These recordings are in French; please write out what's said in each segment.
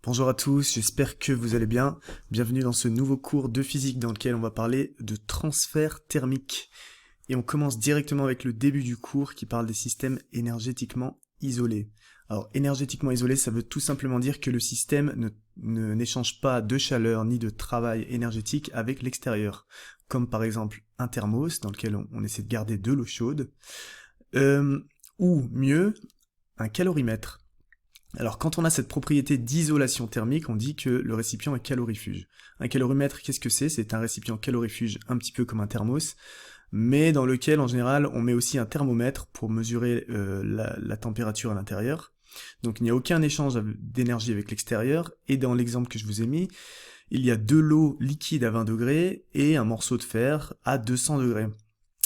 Bonjour à tous, j'espère que vous allez bien. Bienvenue dans ce nouveau cours de physique dans lequel on va parler de transfert thermique. Et on commence directement avec le début du cours qui parle des systèmes énergétiquement isolés. Alors énergétiquement isolé, ça veut tout simplement dire que le système n'échange pas de chaleur ni de travail énergétique avec l'extérieur. Comme par exemple un thermos dans lequel on essaie de garder de l'eau chaude. Ou mieux, un calorimètre. Alors quand on a cette propriété d'isolation thermique, on dit que le récipient est calorifuge. Un calorimètre, qu'est-ce que c'est? C'est un récipient calorifuge un petit peu comme un thermos, mais dans lequel en général on met aussi un thermomètre pour mesurer la température à l'intérieur. Donc il n'y a aucun échange d'énergie avec l'extérieur, et dans l'exemple que je vous ai mis, il y a de l'eau liquide à 20 degrés et un morceau de fer à 200 degrés.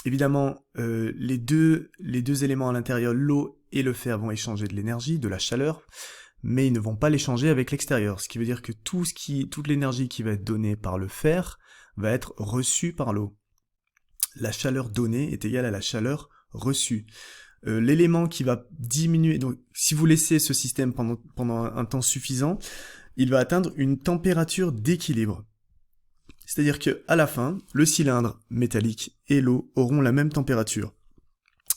Évidemment, les deux éléments à l'intérieur, l'eau et le fer, vont échanger de l'énergie, de la chaleur, mais ils ne vont pas l'échanger avec l'extérieur, ce qui veut dire que toute l'énergie qui va être donnée par le fer va être reçue par l'eau. La chaleur donnée est égale à la chaleur reçue. L'élément qui va diminuer, donc si vous laissez ce système pendant un temps suffisant, il va atteindre une température d'équilibre. C'est-à-dire que à la fin, le cylindre métallique et l'eau auront la même température.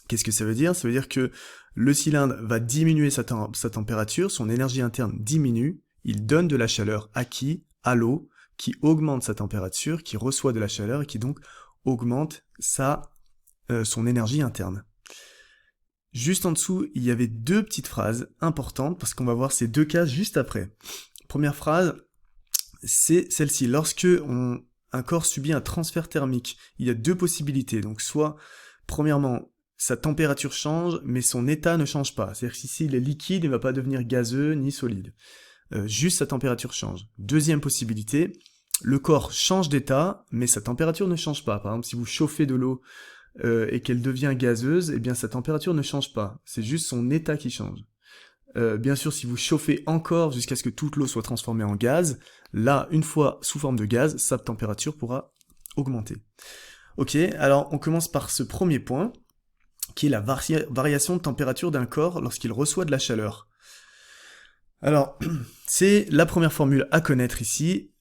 Qu'est-ce que ça veut dire? Ça veut dire que le cylindre va diminuer sa température, son énergie interne diminue, il donne de la chaleur à qui? À l'eau, qui augmente sa température, qui reçoit de la chaleur et qui donc augmente son énergie interne. Juste en dessous, il y avait deux petites phrases importantes, parce qu'on va voir ces deux cas juste après. Première phrase, c'est celle-ci. Lorsque un corps subit un transfert thermique, il y a deux possibilités. Donc soit, premièrement, sa température change, mais son état ne change pas. C'est-à-dire que s'il est liquide, il ne va pas devenir gazeux ni solide. Juste sa température change. Deuxième possibilité, le corps change d'état, mais sa température ne change pas. Par exemple, si vous chauffez de l'eau et qu'elle devient gazeuse, eh bien sa température ne change pas. C'est juste son état qui change. Bien sûr, si vous chauffez encore jusqu'à ce que toute l'eau soit transformée en gaz, là, une fois sous forme de gaz, sa température pourra augmenter. Ok, alors on commence par ce premier point, qui est la variation de température d'un corps lorsqu'il reçoit de la chaleur. Alors, c'est la première formule à connaître ici.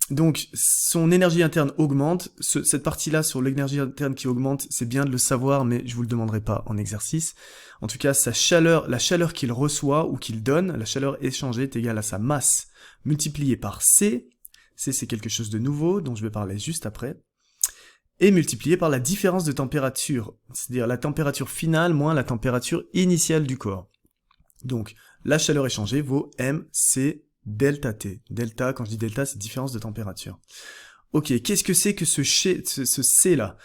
Donc, son énergie interne augmente. Cette partie-là sur l'énergie interne qui augmente, c'est bien de le savoir, mais je vous le demanderai pas en exercice. En tout cas, la chaleur qu'il reçoit ou qu'il donne, la chaleur échangée est égale à sa masse multipliée par C. C, c'est quelque chose de nouveau, dont je vais parler juste après. Et multipliée par la différence de température, c'est-à-dire la température finale moins la température initiale du corps. Donc, la chaleur échangée vaut mc delta T. Delta, quand je dis delta, c'est différence de température. Ok, qu'est-ce que c'est que ce C là?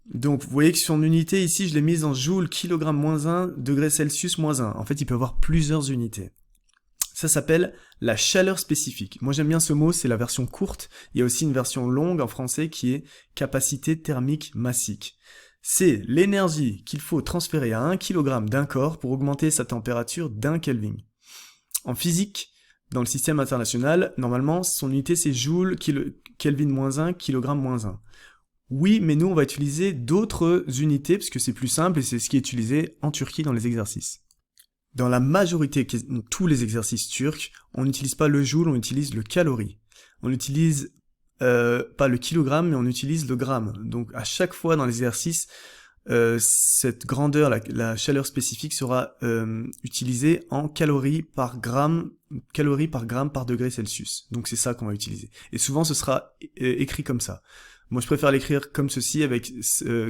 Donc, vous voyez que son unité ici, je l'ai mise en joule, kilogramme moins 1, degré Celsius moins 1. En fait, il peut avoir plusieurs unités. Ça s'appelle la chaleur spécifique. Moi, j'aime bien ce mot, c'est la version courte. Il y a aussi une version longue en français qui est capacité thermique massique. C'est l'énergie qu'il faut transférer à 1 kg d'un corps pour augmenter sa température d'1 Kelvin. En physique, dans le système international, normalement, son unité c'est joule, Kelvin moins 1, kilogramme moins 1. Oui, mais nous, on va utiliser d'autres unités, parce que c'est plus simple, et c'est ce qui est utilisé en Turquie dans les exercices. Dans la majorité, tous les exercices turcs, on n'utilise pas le joule, on utilise le calorie. On n'utilise pas le kilogramme, mais on utilise le gramme. Donc à chaque fois dans l'exercice, cette grandeur, la chaleur spécifique sera utilisée en calories par gramme par degré Celsius. Donc c'est ça qu'on va utiliser. Et souvent ce sera écrit comme ça. Moi je préfère l'écrire comme ceci avec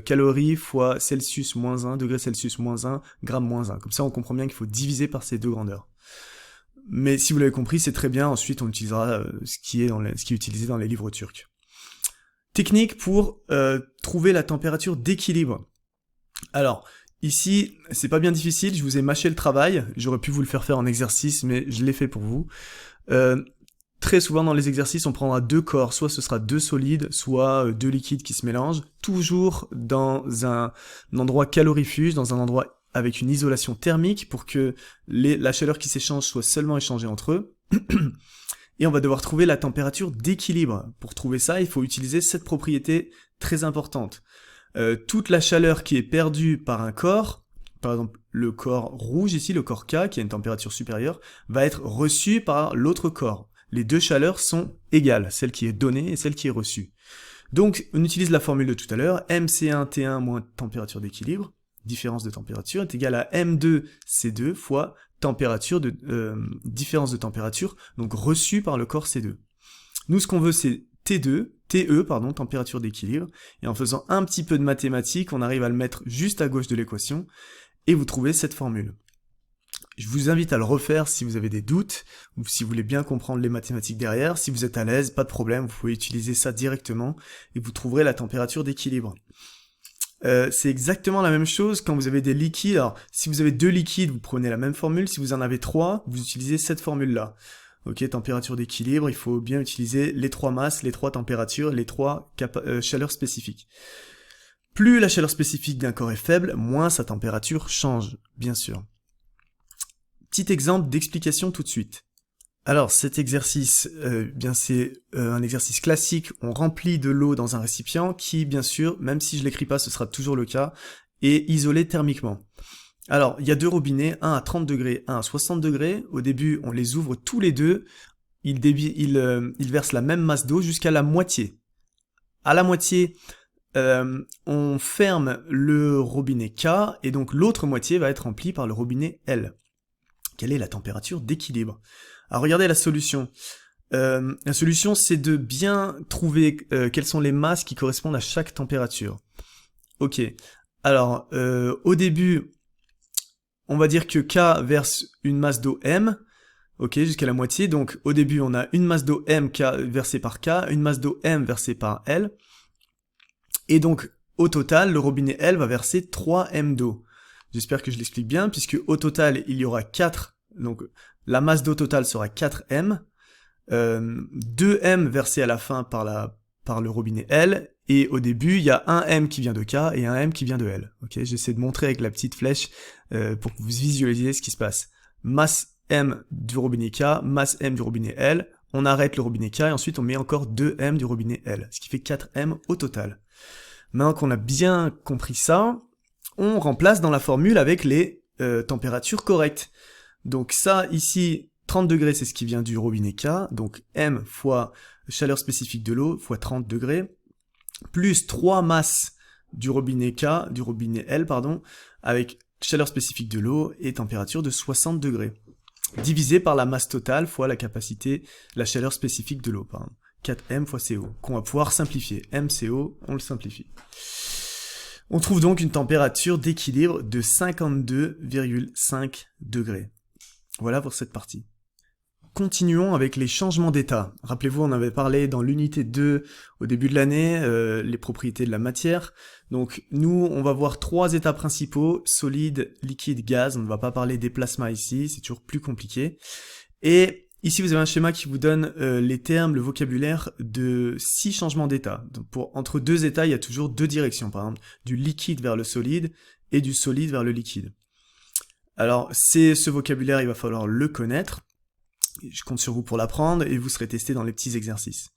calories fois Celsius moins 1, degré Celsius moins 1, gramme moins 1. Comme ça on comprend bien qu'il faut diviser par ces deux grandeurs. Mais si vous l'avez compris, c'est très bien, ensuite on utilisera ce qui est utilisé dans les livres turcs. Technique pour trouver la température d'équilibre. Alors, ici, c'est pas bien difficile, je vous ai mâché le travail, j'aurais pu vous le faire en exercice, mais je l'ai fait pour vous. Très souvent dans les exercices, on prendra deux corps, soit ce sera deux solides, soit deux liquides qui se mélangent, toujours dans un endroit calorifuge, dans un endroit avec une isolation thermique, pour que la chaleur qui s'échange soit seulement échangée entre eux. Et on va devoir trouver la température d'équilibre. Pour trouver ça, il faut utiliser cette propriété très importante. Toute la chaleur qui est perdue par un corps par exemple le corps rouge ici, le corps K, qui a une température supérieure, va être reçu par l'autre corps. Les deux chaleurs sont égales, celle qui est donnée et celle qui est reçue. Donc on utilise la formule de tout à l'heure, MC1T1 moins température d'équilibre, différence de température, est égal à M2C2 fois température différence de température, donc reçue par le corps C2. Nous ce qu'on veut c'est TE, température d'équilibre, et en faisant un petit peu de mathématiques, on arrive à le mettre juste à gauche de l'équation, et vous trouvez cette formule. Je vous invite à le refaire si vous avez des doutes, ou si vous voulez bien comprendre les mathématiques derrière. Si vous êtes à l'aise, pas de problème, vous pouvez utiliser ça directement, et vous trouverez la température d'équilibre. C'est exactement la même chose quand vous avez des liquides. Alors, si vous avez 2 liquides, vous prenez la même formule. Si vous en avez 3, vous utilisez cette formule-là. Ok, température d'équilibre, il faut bien utiliser les 3 masses, les 3 températures, les 3 chaleurs spécifiques. Plus la chaleur spécifique d'un corps est faible, moins sa température change, bien sûr. Petit exemple d'explication tout de suite. Alors cet exercice, c'est un exercice classique, on remplit de l'eau dans un récipient qui, bien sûr, même si je l'écris pas, ce sera toujours le cas, est isolé thermiquement. Alors, il y a 2 robinets, un à 30 degrés, un à 60 degrés. Au début, on les ouvre tous les deux. Ils versent la même masse d'eau jusqu'à la moitié. À la moitié, on ferme le robinet K, et donc l'autre moitié va être remplie par le robinet L. Quelle est la température d'équilibre? Alors, regardez la solution. La solution, c'est de bien trouver quelles sont les masses qui correspondent à chaque température. Ok. Alors, au début, on va dire que K verse une masse d'eau M, ok, jusqu'à la moitié. Donc au début, on a une masse d'eau M versée par K, une masse d'eau M versée par L. Et donc, au total, le robinet L va verser 3 M d'eau. J'espère que je l'explique bien, puisque au total, il y aura 4, donc la masse d'eau totale sera 4 M, 2 M versés à la fin par le robinet L, et au début, il y a un M qui vient de K et un M qui vient de L. Ok, j'essaie de montrer avec la petite flèche pour que vous visualisiez ce qui se passe. Masse M du robinet K, masse M du robinet L, on arrête le robinet K et ensuite on met encore 2 M du robinet L, ce qui fait 4 M au total. Maintenant qu'on a bien compris ça, on remplace dans la formule avec les températures correctes. Donc ça, ici, 30 degrés, c'est ce qui vient du robinet K, donc M fois chaleur spécifique de l'eau fois 30 degrés, plus 3 masses du robinet L, avec chaleur spécifique de l'eau et température de 60 degrés, divisé par la masse totale fois la capacité, la chaleur spécifique de l'eau, 4M fois CO, qu'on va pouvoir simplifier. MCO, on le simplifie. On trouve donc une température d'équilibre de 52,5 degrés. Voilà pour cette partie. Continuons avec les changements d'état. Rappelez-vous, on avait parlé dans l'unité 2 au début de l'année, les propriétés de la matière. Donc nous, on va voir 3 états principaux, solide, liquide, gaz. On ne va pas parler des plasmas ici, c'est toujours plus compliqué. Et ici, vous avez un schéma qui vous donne les termes, le vocabulaire de 6 changements d'état. Donc entre 2 états, il y a toujours 2 directions, par exemple, du liquide vers le solide et du solide vers le liquide. Alors, ce vocabulaire, il va falloir le connaître. Je compte sur vous pour l'apprendre et vous serez testé dans les petits exercices.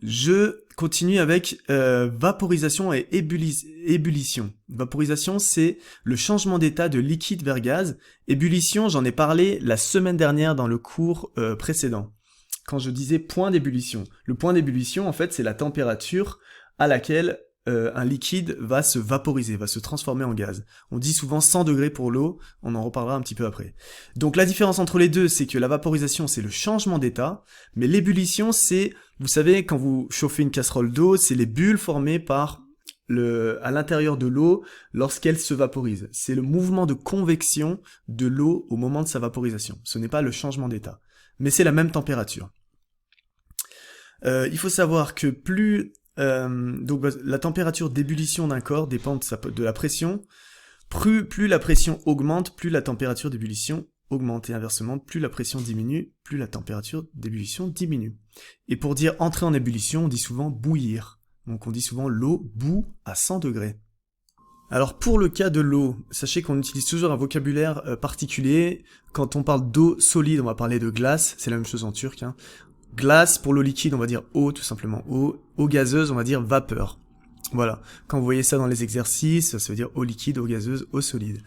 Je continue avec vaporisation et ébullition. Vaporisation, c'est le changement d'état de liquide vers gaz. Ébullition, j'en ai parlé la semaine dernière dans le cours précédent, quand je disais point d'ébullition. Le point d'ébullition, en fait, c'est la température à laquelle un liquide va se vaporiser, va se transformer en gaz. On dit souvent 100 degrés pour l'eau, on en reparlera un petit peu après. Donc la différence entre les deux, c'est que la vaporisation, c'est le changement d'état, mais l'ébullition, c'est, vous savez, quand vous chauffez une casserole d'eau, c'est les bulles formées à l'intérieur de l'eau lorsqu'elle se vaporise. C'est le mouvement de convection de l'eau au moment de sa vaporisation. Ce n'est pas le changement d'état, mais c'est la même température. Il faut savoir que donc la température d'ébullition d'un corps dépend de la pression. Plus la pression augmente, plus la température d'ébullition augmente. Et inversement, plus la pression diminue, plus la température d'ébullition diminue. Et pour dire entrer en ébullition, on dit souvent bouillir. Donc on dit souvent l'eau bout à 100 degrés. Alors pour le cas de l'eau, sachez qu'on utilise toujours un vocabulaire particulier. Quand on parle d'eau solide, on va parler de glace. C'est la même chose en turc, hein. Glace, pour l'eau liquide, on va dire eau, tout simplement eau. Eau gazeuse, on va dire vapeur. Voilà, quand vous voyez ça dans les exercices, ça veut dire eau liquide, eau gazeuse, eau solide.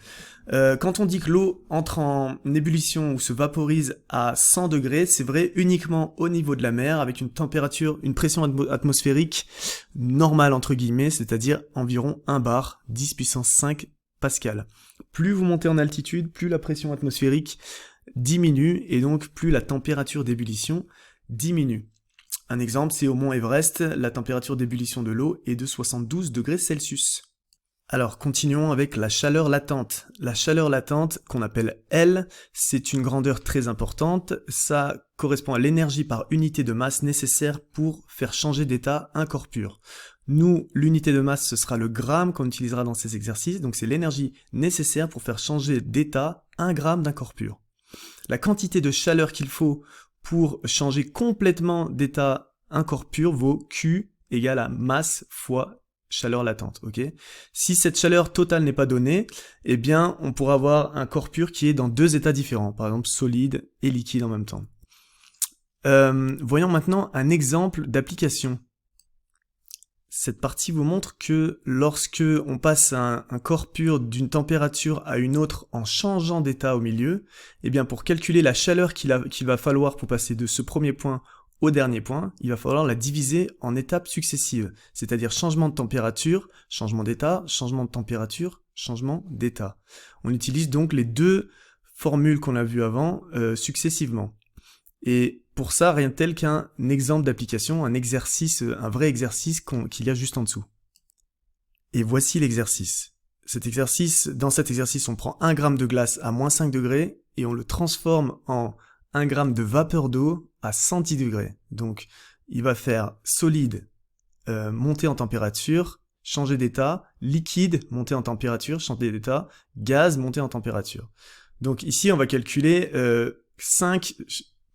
Quand on dit que l'eau entre en ébullition ou se vaporise à 100 degrés, c'est vrai uniquement au niveau de la mer, avec une température, une pression atmosphérique normale entre guillemets, c'est-à-dire environ 1 bar, 10 puissance 5 pascal. Plus vous montez en altitude, plus la pression atmosphérique diminue, et donc plus la température d'ébullition diminue. Un exemple, c'est au mont Everest, la température d'ébullition de l'eau est de 72 degrés Celsius. Alors, continuons avec la chaleur latente. La chaleur latente, qu'on appelle L, c'est une grandeur très importante. Ça correspond à l'énergie par unité de masse nécessaire pour faire changer d'état un corps pur. Nous, l'unité de masse, ce sera le gramme qu'on utilisera dans ces exercices. Donc, c'est l'énergie nécessaire pour faire changer d'état 1 gramme d'un corps pur. La quantité de chaleur qu'il faut pour changer complètement d'état un corps pur vaut Q égale à masse fois chaleur latente, ok? Si cette chaleur totale n'est pas donnée, eh bien, on pourra avoir un corps pur qui est dans 2 états différents, par exemple solide et liquide en même temps. Voyons maintenant un exemple d'application. Cette partie vous montre que lorsque on passe un corps pur d'une température à une autre en changeant d'état au milieu, eh bien pour calculer la chaleur qu'il va falloir pour passer de ce premier point au dernier point, il va falloir la diviser en étapes successives, c'est-à-dire changement de température, changement d'état, changement de température, changement d'état. On utilise donc les 2 formules qu'on a vues avant successivement. Et pour ça, rien de tel qu'un exemple d'application, un exercice, un vrai exercice qu'il y a juste en dessous. Et voici l'exercice. Dans cet exercice, on prend 1 gramme de glace à moins 5 degrés et on le transforme en 1 gramme de vapeur d'eau à 110 degrés. Donc, il va faire solide, monter en température, changer d'état, liquide, monter en température, changer d'état, gaz, monter en température. Donc ici, on va calculer 5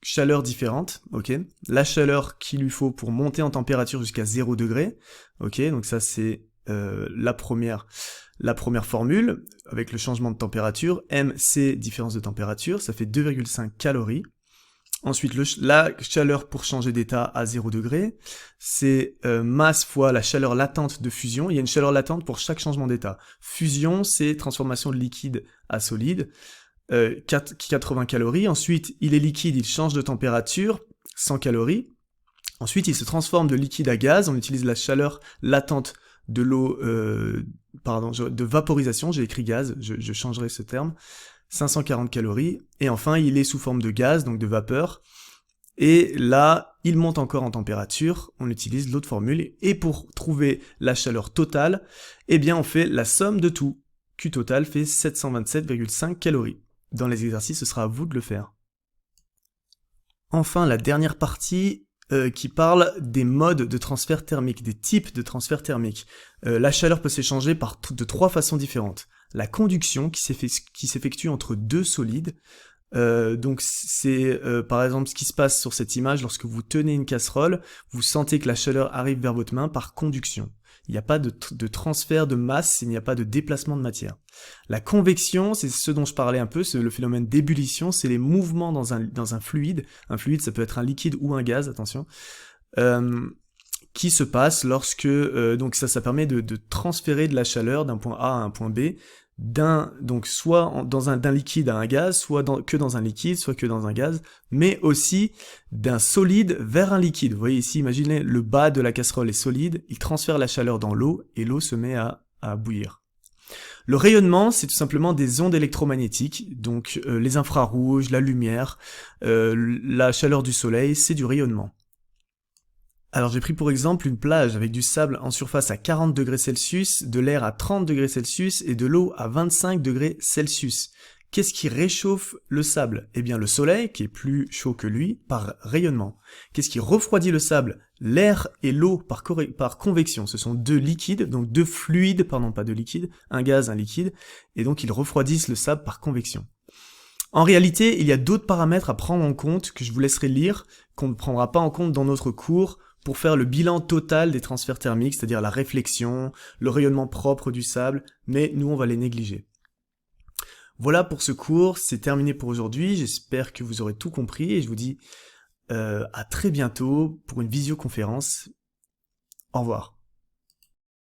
chaleurs différentes, ok. La chaleur qu'il lui faut pour monter en température jusqu'à 0 degré, ok. Donc ça, c'est la première formule, avec le changement de température. MC, différence de température, ça fait 2,5 calories. Ensuite, la chaleur pour changer d'état à 0 degré, c'est masse fois la chaleur latente de fusion. Il y a une chaleur latente pour chaque changement d'état. Fusion, c'est transformation de liquide à solide, 80 calories. Ensuite, il est liquide, il change de température, 100 calories. Ensuite, il se transforme de liquide à gaz. On utilise la chaleur latente de l'eau, de vaporisation. J'ai écrit gaz, je changerai ce terme. 540 calories, et enfin il est sous forme de gaz, donc de vapeur, et là il monte encore en température, on utilise l'autre formule, et pour trouver la chaleur totale, eh bien on fait la somme de tout. Q total fait 727,5 calories. Dans les exercices, ce sera à vous de le faire. Enfin, la dernière partie qui parle des modes de transfert thermique, des types de transfert thermique. La chaleur peut s'échanger de 3 façons différentes. La conduction qui s'effectue entre 2 solides, donc c'est par exemple ce qui se passe sur cette image lorsque vous tenez une casserole, vous sentez que la chaleur arrive vers votre main par conduction. Il n'y a pas de transfert de masse, il n'y a pas de déplacement de matière. La convection, c'est ce dont je parlais un peu, c'est le phénomène d'ébullition, c'est les mouvements dans un fluide. Un fluide, ça peut être un liquide ou un gaz, attention. Qui se passe lorsque donc ça permet de transférer de la chaleur d'un point A à un point B, donc soit d'un liquide à un gaz, soit que dans un liquide, soit que dans un gaz, mais aussi d'un solide vers un liquide. Vous voyez ici, imaginez le bas de la casserole est solide, il transfère la chaleur dans l'eau et l'eau se met à bouillir. Le rayonnement, c'est tout simplement des ondes électromagnétiques, donc les infrarouges, la lumière, la chaleur du soleil, c'est du rayonnement. Alors j'ai pris pour exemple une plage avec du sable en surface à 40 degrés Celsius, de l'air à 30 degrés Celsius et de l'eau à 25 degrés Celsius. Qu'est-ce qui réchauffe le sable? Eh bien le soleil, qui est plus chaud que lui, par rayonnement. Qu'est-ce qui refroidit le sable? L'air et l'eau par convection. Ce sont 2 liquides, donc 2 fluides, pardon, pas de liquide, un gaz, un liquide, et donc ils refroidissent le sable par convection. En réalité, il y a d'autres paramètres à prendre en compte que je vous laisserai lire, qu'on ne prendra pas en compte dans notre cours, pour faire le bilan total des transferts thermiques, c'est-à-dire la réflexion, le rayonnement propre du sable, mais nous on va les négliger. Voilà pour ce cours, c'est terminé pour aujourd'hui, j'espère que vous aurez tout compris et je vous dis à très bientôt pour une visioconférence. Au revoir.